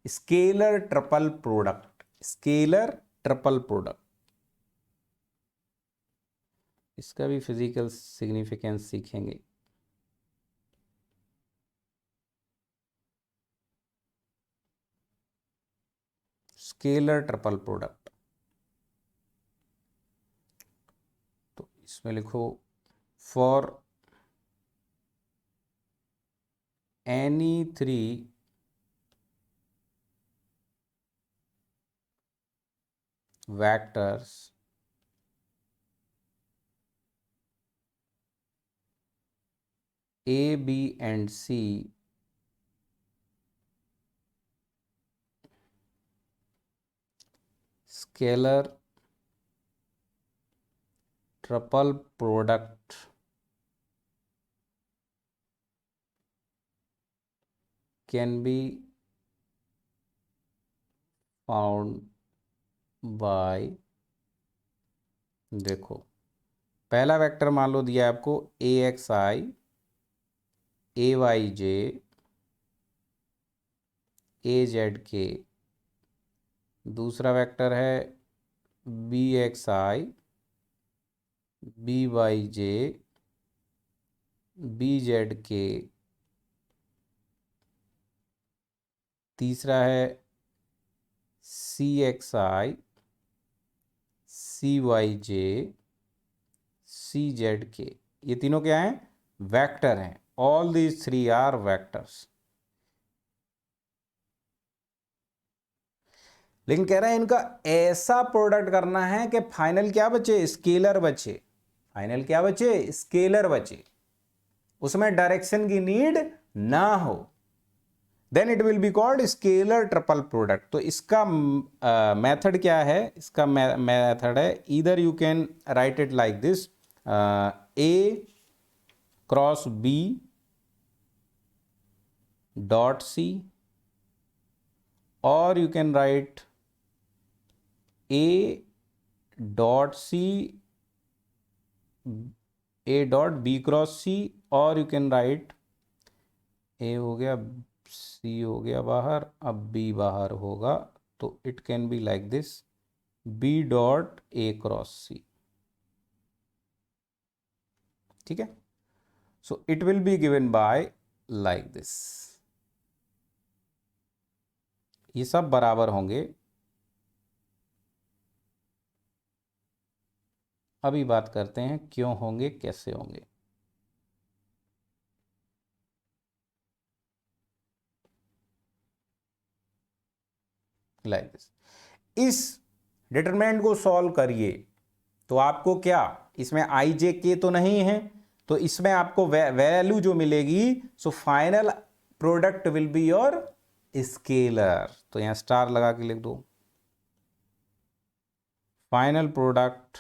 Scalar triple product, scalar triple product, इसका भी physical significance सीखेंगे। स्केलर ट्रिपल प्रोडक्ट, तो इसमें लिखो for any 3 vectors A, B and C scalar triple product can be found by, देखो पहला vector मान लो दिया है आपको AXI AYJ AZK, दूसरा वेक्टर है BXI BYJ BZK, तीसरा है CXI CYJ CZK, ये तीनों क्या हैं? वेक्टर हैं। All these 3 are vectors. लेकिन कह रहे हैं इनका ऐसा प्रोडक्ट करना है कि फाइनल क्या बचे? स्केलर बचे। फाइनल क्या बचे? स्केलर बचे, उसमें डायरेक्शन की नीड ना हो। Then it will be called scalar triple product. तो इसका मेथड क्या है? इसका मेथड है, either you can write it like this, A cross B dot C, और you can write A dot C A dot B cross C, और you can write A हो गया, C हो गया बाहर, अब B बाहर होगा, तो it can be like this B dot A cross C। ठीक है, सो it will be given by like this. ये सब बराबर होंगे। अभी बात करते हैं क्यों होंगे, कैसे होंगे। Like this. इस डिटरमिनेंट को सॉल्व करिए तो आपको क्या, इसमें आई जे के तो नहीं है, तो इसमें आपको वैल्यू जो मिलेगी, so final product will be your scalar. तो यहां स्टार लगा के लिख दो, final product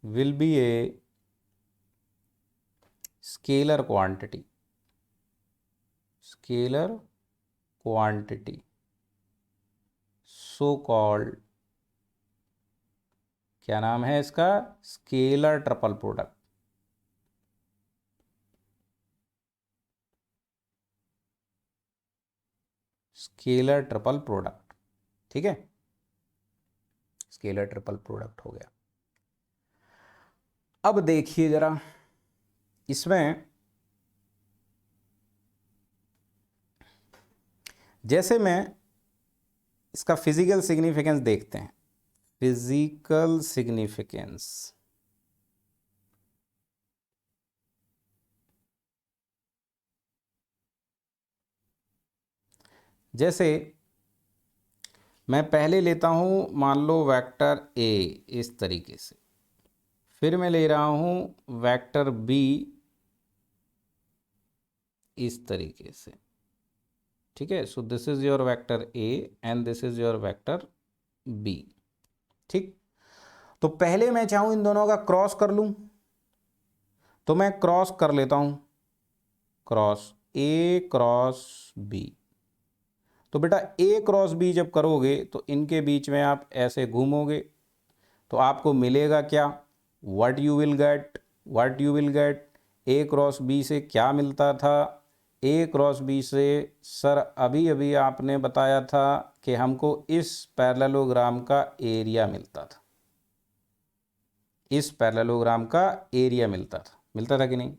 will be a scalar quantity, scalar quantity so called, क्या नाम है इसका? Scalar triple product. Scalar triple product, ठीक है, स्केलर ट्रिपल प्रोडक्ट हो गया। अब देखिए जरा, इसमें जैसे मैं इसका फिजिकल सिग्निफिकेंस देखते हैं, फिजिकल सिग्निफिकेंस, जैसे मैं पहले लेता हूं, मान लो वेक्टर A इस तरीके से, फिर मैं ले रहा हूं वेक्टर B इस तरीके से, ठीक है। So this is your vector A and this is your vector B, ठीक। तो पहले मैं चाहूं इन दोनों का क्रॉस कर लूं, तो मैं क्रॉस कर लेता हूं, क्रॉस A क्रॉस B। तो बेटा A क्रॉस B जब करोगे तो इनके बीच में आप ऐसे घूमोगे, तो आपको मिलेगा क्या? What you will gate, what you will gate, A cross B से क्या मिलता था? ए क्रॉस बी से सर अभी अभी आपने बताया था कि हमको इस पैरेललोग्राम का एरिया मिलता था, इस पैरेललोग्राम का एरिया मिलता था कि नहीं?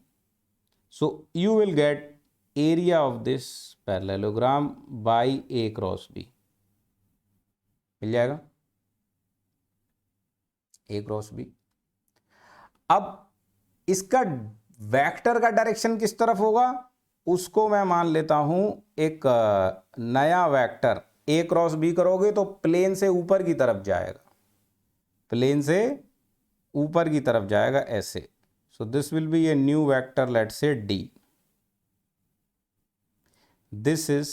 So you will get area of this parallelogram by A cross B, मिल जाएगा ए क्रॉस बी। अब इसका वेक्टर का डायरेक्शन किस तरफ होगा, उसको मैं मान लेता हूं एक नया वेक्टर ए क्रॉस बी करोगे तो प्लेन से ऊपर की तरफ जाएगा, प्लेन से ऊपर की तरफ जाएगा ऐसे। So this will be a new vector, let's say D. This is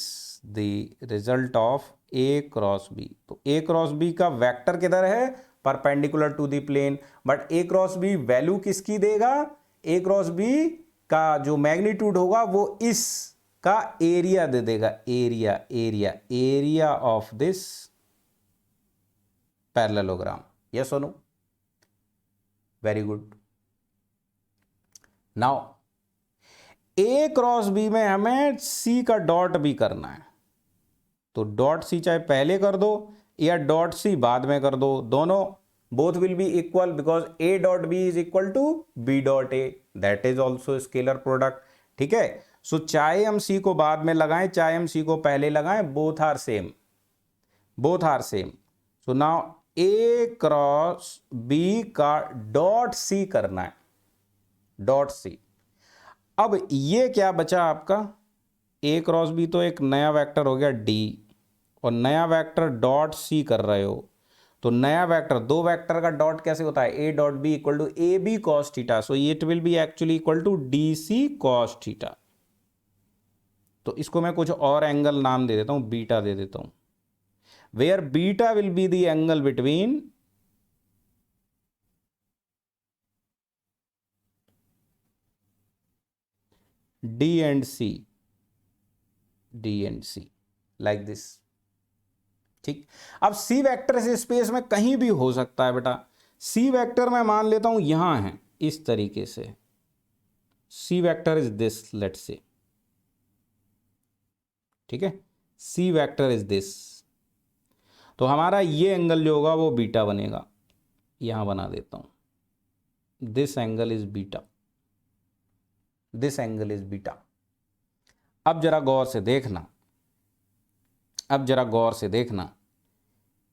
the result of A cross B. तो ए क्रॉस बी का वेक्टर किधर है, perpendicular to the plane, but A cross B value किसकी देगा, ए cross B का जो magnitude होगा वो इस का एरिया दे देगा, area area area of this parallelogram. Yes और no? Very good. Now A cross B में हमें सी का डॉट भी करना है, तो डॉट सी चाहे पहले कर दो या डॉट सी बाद में कर दो, दोनों both will be equal because A dot B is equal to B dot A, that is also scalar product. ठीक है, सो चाहे हम सी को बाद में लगाएं चाहे हम सी को पहले लगाएं, both are same, both are same. So now A cross B का डॉट सी करना है, डॉट सी। अब ये क्या बचा आपका, ए क्रॉस बी तो एक नया वेक्टर हो गया डी, और नया वेक्टर डॉट सी कर रहे हो, तो नया वेक्टर, दो वेक्टर का डॉट कैसे होता है, A dot B equal to A B cos theta, so it will be actually equal to D C cos theta. तो इसको मैं कुछ और एंगल नाम दे देता हूं, बीटा दे देता हूं, where beta will be the angle between D and C, D and C, like this. ठीक, अब सी वेक्टर इस स्पेस में कहीं भी हो सकता है बेटा, सी वेक्टर मैं मान लेता हूं यहां है इस तरीके से, C vector is this, let's say, ठीक है, सी वेक्टर इज दिस, तो हमारा ये एंगल जो होगा वो बीटा बनेगा, यहां बना देता हूं, this angle is beta, this angle is beta. अब जरा गौर से देखना, अब जरा गौर से देखना,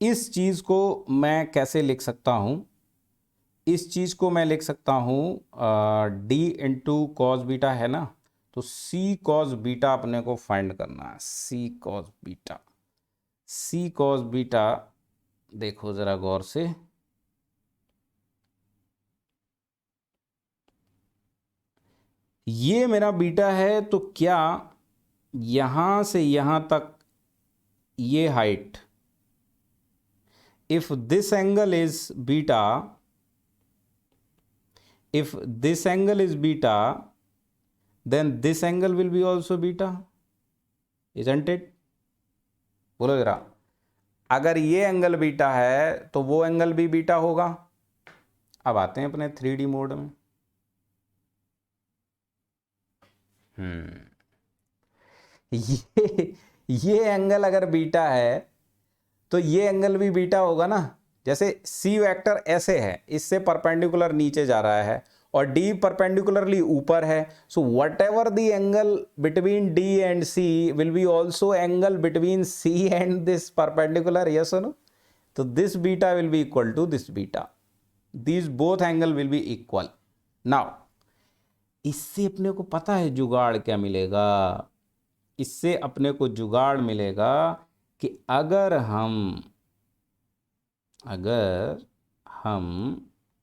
इस चीज को मैं कैसे लिख सकता हूं, इस चीज को मैं लिख सकता हूं डी इंटू कॉस बीटा है ना, तो सी कॉस बीटा अपने को फाइंड करना है, सी कॉस बीटा, सी कॉस बीटा। देखो जरा गौर से, ये मेरा बीटा है, तो क्या यहां से यहां तक ये height, if this angle is beta, if this angle is beta then this angle will be also beta, isn't it? बोलो जरा, अगर ये एंगल बीटा है तो वो एंगल भी बीटा होगा। अब आते हैं अपने 3D मोड में। ये एंगल अगर बीटा है तो ये एंगल भी बीटा होगा ना, जैसे सी वेक्टर ऐसे है, इससे परपेंडिकुलर नीचे जा रहा है और डी परपेंडिकुलरली ऊपर है, so whatever the angle between D and C will be also angle between C and this perpendicular, yes और नो? तो this beta will be equal to this beta, this both angle will be equal. Now इससे अपने को पता है जुगाड़ क्या मिलेगा, इससे अपने को जुगाड़ मिलेगा कि अगर हम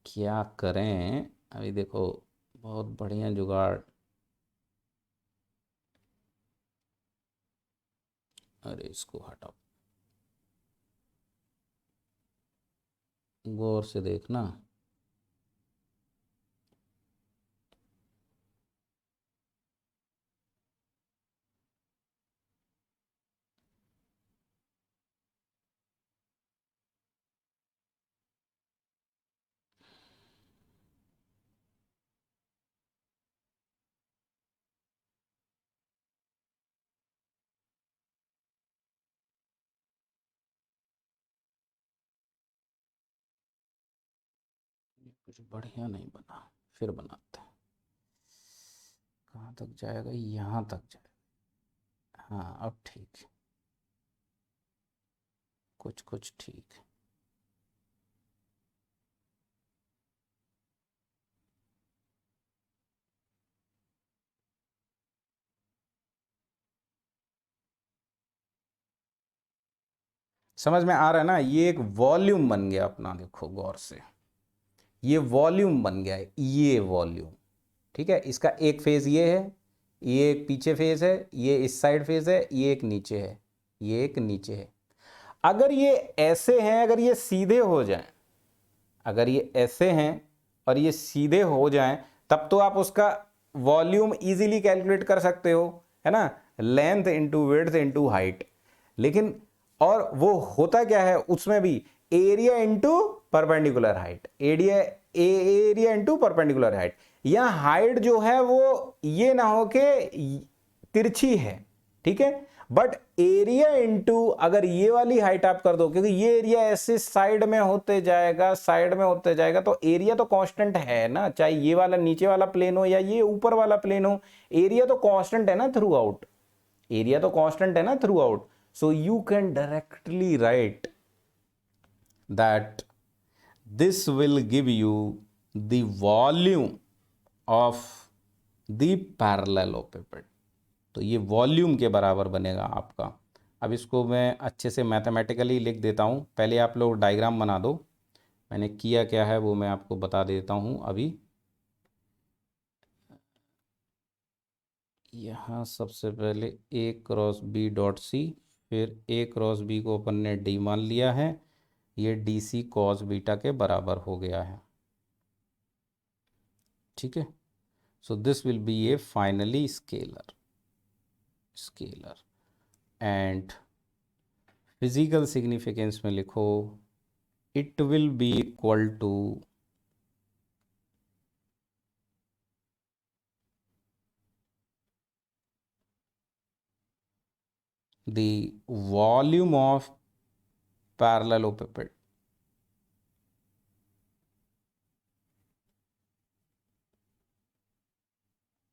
क्या करें, अभी देखो बहुत बढ़िया जुगाड़, अरे इसको हटाओ, गौर से देखना, कुछ बढ़िया नहीं बना, फिर बनाते हैं। कहाँ तक जाएगा? यहाँ तक जाएगा। हाँ अब ठीक है, कुछ कुछ ठीक है। समझ में आ रहा है ना? ये एक वॉल्यूम बन गया अपना, देखो गौर से, ये वॉल्यूम बन गया है, ये वॉल्यूम। ठीक है, इसका एक फेज ये है, ये एक पीछे फेज है, ये इस साइड फेज है, ये एक नीचे है, ये एक नीचे है। अगर ये ऐसे हैं, अगर ये सीधे हो जाएं, अगर ये ऐसे हैं और ये सीधे हो जाएं, तब तो आप उसका वॉल्यूम इजीली कैलकुलेट कर सकते हो, है ना, length into width into height. लेकिन और वो होता क्या है उसमें भी, area into perpendicular height, area into perpendicular height. या हाइट जो है वो ये ना हो के तिरछी है, ठीक है, बट एरिया इंटू अगर ये वाली हाइट आप कर दो, क्योंकि ये एरिया ऐसे साइड में होते जाएगा, साइड में होते जाएगा, तो एरिया तो कांस्टेंट है ना, चाहे ये वाला नीचे वाला प्लेन हो या ये ऊपर वाला प्लेन हो, एरिया तो कांस्टेंट है ना थ्रू आउट, एरिया तो कांस्टेंट है ना through out. So you can directly right that this will give you the volume of the parallelepiped। तो ये वॉल्यूम के बराबर बनेगा आपका। अब इसको मैं अच्छे से मैथमेटिकली लिख देता हूँ, पहले आप लोग डायग्राम बना दो। मैंने किया क्या है वो मैं आपको बता देता हूँ अभी। यहाँ सबसे पहले ए क्रॉस बी डॉट सी, फिर ए क्रॉस बी को अपन ने डी मान लिया है, ये डी सी कॉस बीटा के बराबर हो गया है। ठीक है, so this will be a finally scalar, and physical significance में लिखो, it will be equal to the volume of parallelepiped,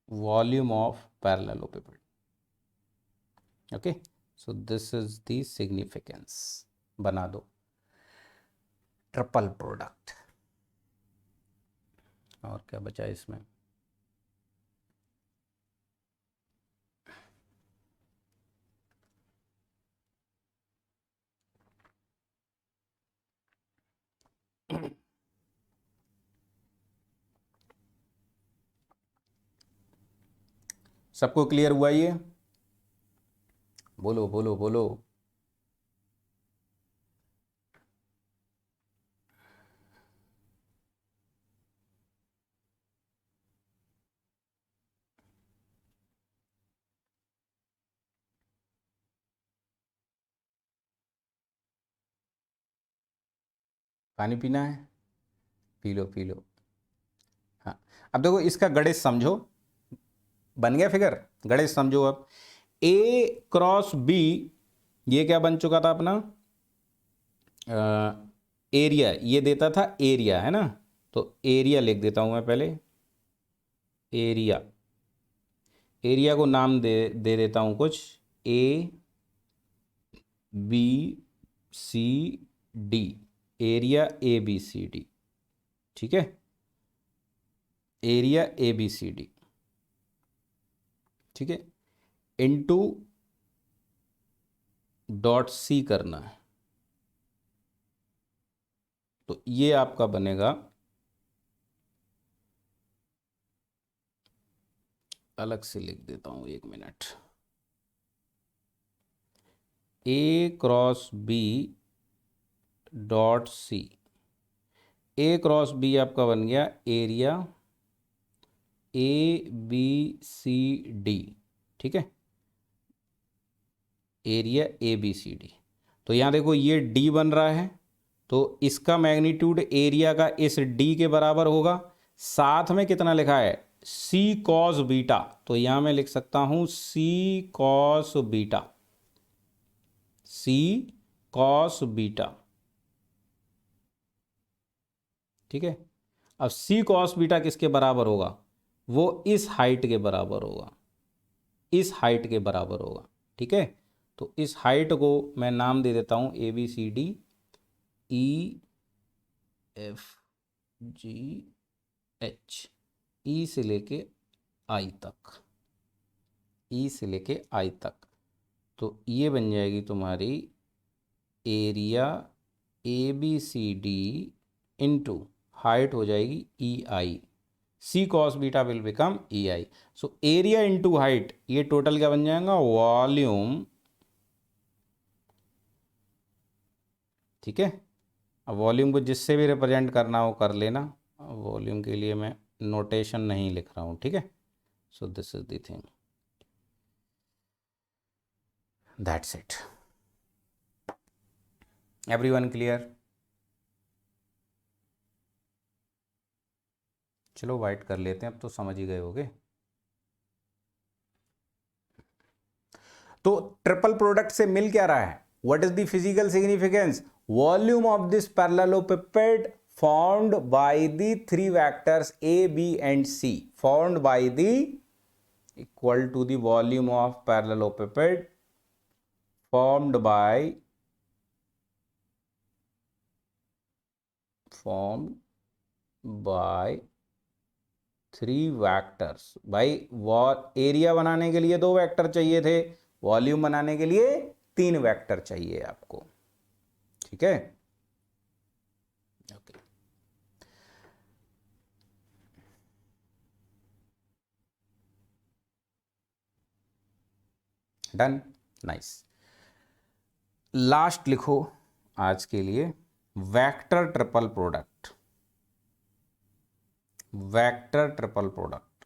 volume of parallelepiped। okay, so this is the significance। बना दो ट्रिपल प्रोडक्ट। और क्या बचा इसमें? सबको क्लियर हुआ ये? बोलो बोलो बोलो। पानी पीना है? P low P low. हाँ, अब देखो इसका गणित समझो, बन गया फिगर, गणित समझो। अब ए क्रॉस बी, ये क्या बन चुका था अपना? एरिया, ये देता था एरिया, है ना, तो एरिया लिख देता हूं मैं पहले, एरिया, एरिया को नाम दे देता हूं कुछ, A B C D, area A B C D. ठीक है, area A B C D, ठीक है, इनटू डॉट सी करना है, तो ये आपका बनेगा, अलग से लिख देता हूं एक minute, A cross B dot C, A cross B आपका बन गया area A B C D. ठीक है, area A B C D. तो यहाँ देखो ये डी बन रहा है, तो इसका मैग्नीट्यूड एरिया का इस डी के बराबर होगा। साथ में कितना लिखा है? सी कॉस बीटा, तो यहाँ मैं लिख सकता हूँ सी कॉस बीटा, सी कॉस बीटा। ठीक है, अब सी कॉस बीटा किसके बराबर होगा, वो इस हाइट के बराबर होगा, इस हाइट के बराबर होगा। ठीक है, तो इस हाइट को मैं नाम दे देता हूँ A B C D E F G H, E से लेके आई तक, ई से लेके आई तक। तो ये बन जाएगी तुम्हारी area A B C D into height हो जाएगी E I, C cos beta will become E I. So area into height, ये टोटल क्या बन जाएगा, वॉल्यूम। ठीक है, अब वॉल्यूम को जिससे भी रिप्रेजेंट करना हो कर लेना, वॉल्यूम के लिए मैं नोटेशन नहीं लिख रहा हूँ। ठीक है, so this is the thing, that's it. Everyone clear? चलो वाइट कर लेते हैं, अब तो समझ ही गए होगे। तो ट्रिपल प्रोडक्ट से मिल क्या रहा है, what is the physical significance, volume of this parallelepiped formed by the three vectors a, b and c, formed by the equal to the volume of parallelepiped formed by three vectors. भाई area बनाने के लिए 2 vector चाहिए थे, volume बनाने के लिए 3 vector चाहिए आपको। ठीक है, ओके। Done, nice. लास्ट लिखो आज के लिए, vector triple product, vector triple product.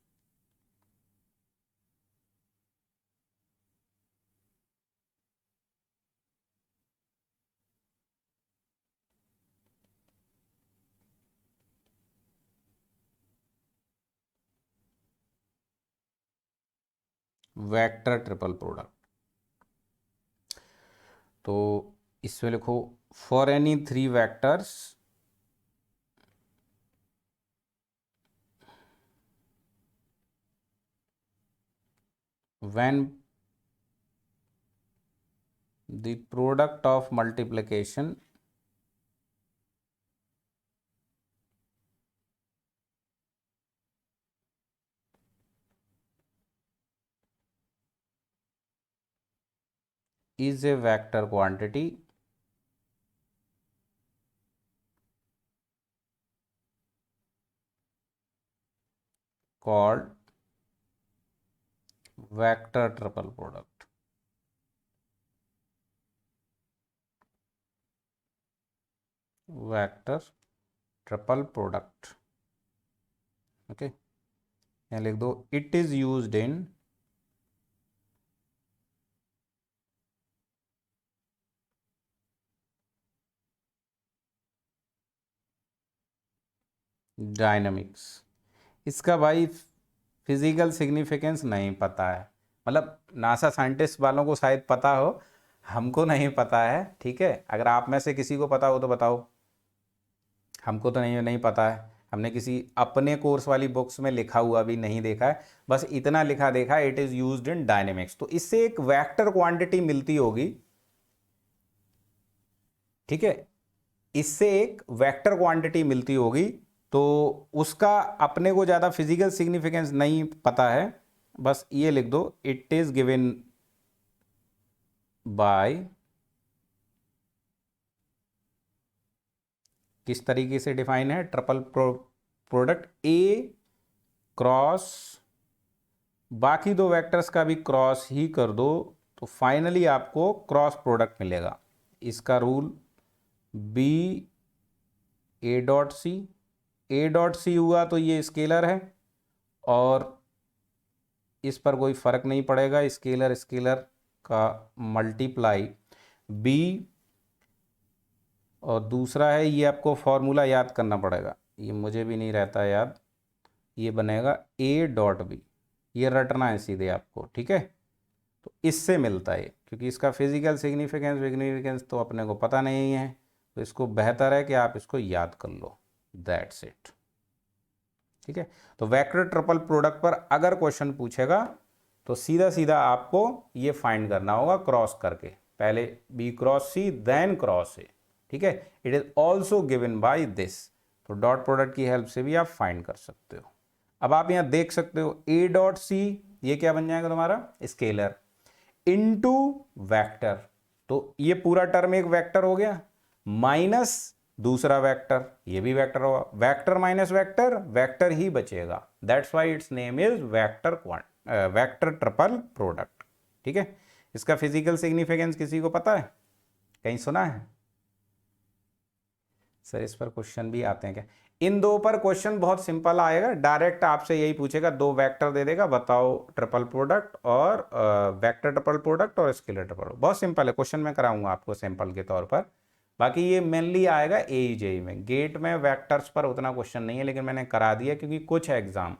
Vector triple product, तो इसमें लिखो for any 3 vectors when the product of multiplication is a vector quantity called vector triple product। Vector triple product, okay. यहाँ लिख दो, it is used in dynamics. इसका भाई physical significance नहीं पता है, मतलब नासा साइंटिस्ट वालों को शायद पता हो, हमको नहीं पता है। ठीक है, अगर आप में से किसी को पता हो तो बताओ, हमको तो नहीं पता है, हमने किसी अपने कोर्स वाली बुक्स में लिखा हुआ भी नहीं देखा है, बस इतना लिखा देखा है, it is used in dynamics. तो इससे एक वेक्टर क्वांटिटी मिलती होगी। ठीक है, इससे एक वेक्टर क्वांटिटी मिलती होगी, तो उसका अपने को ज़्यादा फिजिकल सिग्निफिकेंस नहीं पता है, बस ये लिख दो, इट इज गिवन बाय, किस तरीके से डिफाइन है, ट्रिपल प्रोडक्ट ए क्रॉस, बाकी 2 वेक्टर्स का भी क्रॉस ही कर दो, तो फाइनली आपको क्रॉस प्रोडक्ट मिलेगा। इसका rule B A dot C, A dot C हुआ तो ये स्केलर है और इस पर कोई फर्क नहीं पड़ेगा, स्केलर स्केलर का मल्टीप्लाई बी, और दूसरा है, ये आपको फॉर्मूला याद करना पड़ेगा, ये मुझे भी नहीं रहता याद, ये बनेगा ए डॉट बी, ये रटना है सीधे आपको। ठीक है, तो इससे मिलता है, क्योंकि इसका फिजिकल सिग्निफिकेंस तो अपने को पता नहीं है, तो इसको बेहतर है कि आप इसको याद कर लो, दैट्स इट। ठीक है। तो वेक्टर ट्रिपल प्रोडक्ट पर अगर क्वेश्चन पूछेगा तो सीधा सीधा आपको ये फाइंड करना होगा क्रॉस करके, पहले B cross C then cross A, ठीक है। It is also given by this, तो डॉट प्रोडक्ट की हेल्प से भी आप फाइंड कर सकते हो। अब आप यहां देख सकते हो ए डॉट सी, ये क्या बन जाएगा तुम्हारा स्केलर इनटू वेक्टर, तो ये पूरा टर्म एक वेक्टर हो गया, माइनस दूसरा वेक्टर, ये भी वेक्टर होगा, वेक्टर माइनस वेक्टर, वेक्टर ही बचेगा, that's why it's name is vector triple product, ठीक है। इसका फिजिकल सिग्निफिकेंस किसी को पता है, कहीं सुना है? सर इस पर क्वेश्चन भी आते हैं क्या? इन दो पर क्वेश्चन बहुत सिंपल आएगा, डायरेक्ट आपसे यही पूछेगा, दो वेक्टर दे देगा, बताओ ट्रिपल प्रोडक्ट और वेक्टर ट्रिपल प्रोडक्ट और स्केलर ट्रिपल, बहुत सिंपल है क्वेश्चन, मैं कराऊंगा आपको सैंपल के तौर पर। बाकी ये मेनली आएगा AEJE में, गेट में वेक्टर्स पर उतना क्वेश्चन नहीं है, लेकिन मैंने करा दिया क्योंकि कुछ एग्जाम,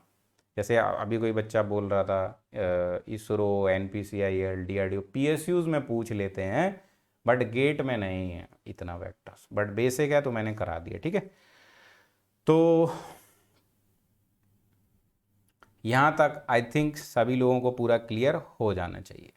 जैसे अभी कोई बच्चा बोल रहा था इसरो, NPCIL, DRDO, PSUs में पूछ लेते हैं, बट गेट में नहीं है इतना वेक्टर्स, बट बेसिक है तो मैंने करा दिया, ठीक है। तो यहाँ तक आई थिंक सभी लोगों को पूरा क्लियर हो जाना चाहिए।